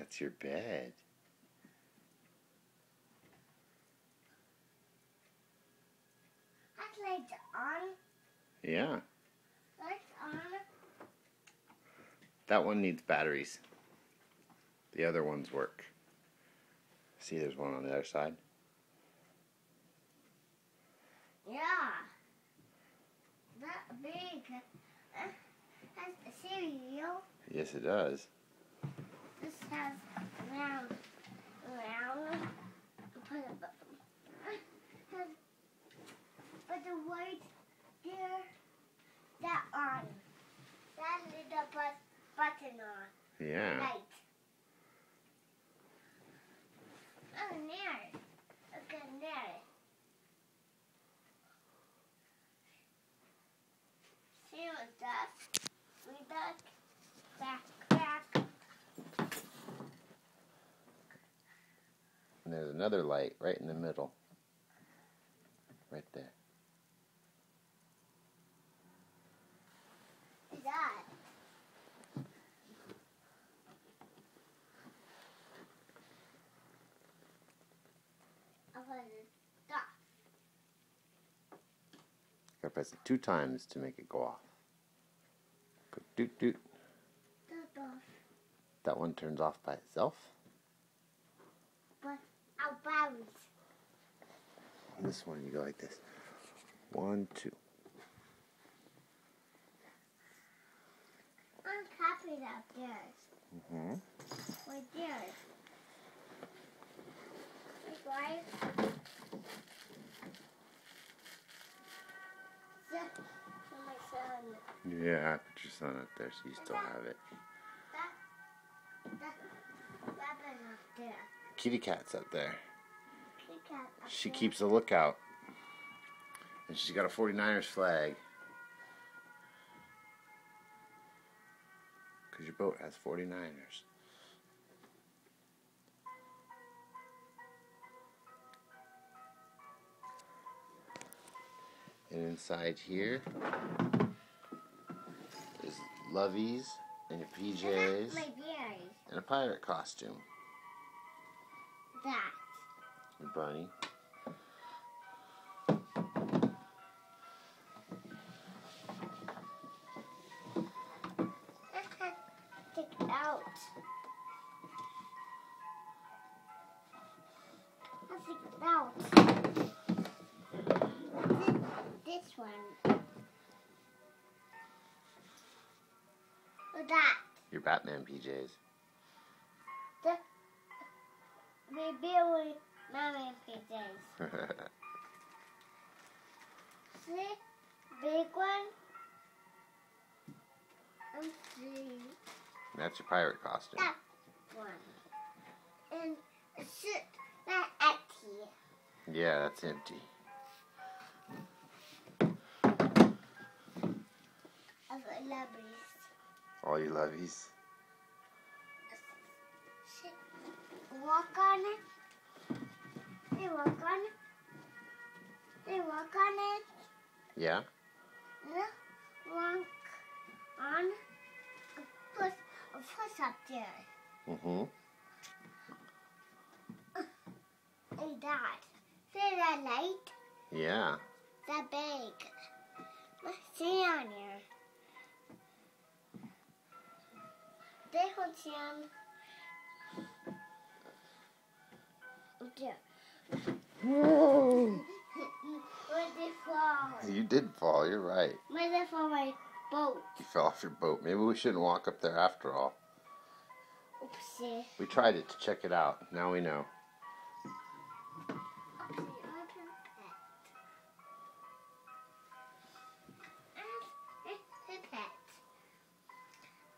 That's your bed. That's lights on. Yeah. Lights on. That one needs batteries. The other ones work. See, there's one on the other side. Yeah. That big. Has a cereal. Yes, it does. This has round. But the white there, that on. That little button on. Yeah. Light. Oh, there. Look at there. See what that? We duck. Back. And there's another light right in the middle. Right there. That. Gotta press it 2 times to make it go off. Go doot doot. That one turns off by itself. But our batteries. On this one you go like this. 1, 2. I'm happy that there's. Right there. Right? For my son. Yeah, I put your son up there so you still have it. That up there. Kitty cat's up there. Kitty cat up She there. keeps a lookout. And she's got a 49ers flag. Because your boat has 49ers. And inside here is loveys and your PJs My berries. and a pirate costume. That. And bunny. Take it out. Let's take it out. This one. Or that. Your Batman PJs. The baby mommy PJs. See? Big one. And see. That's your pirate costume. That one. And sit that empty. Yeah, that's empty. Of lovelies. All your loveys. Sit. Walk on it. They walk on it. They walk on it. Yeah? Walk on. Push up there. And that. See that light? Yeah. That big. Let's see on here. They hold some. There. Whoa! Where they fall? You did fall, you're right. Where they fall my boat? You fell off your boat. Maybe we shouldn't walk up there after all. Oopsie. We tried it to check it out. Now we know.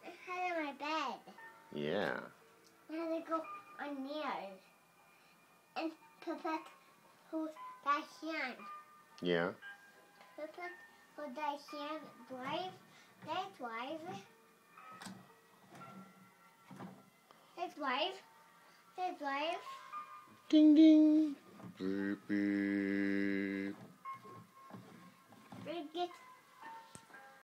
Oopsie, I my bed. Yeah. Now they go on there. And put who's that hand. Yeah. Put who that hand drive. They drive. They drive. They drive. Ding ding. Beep beep. They get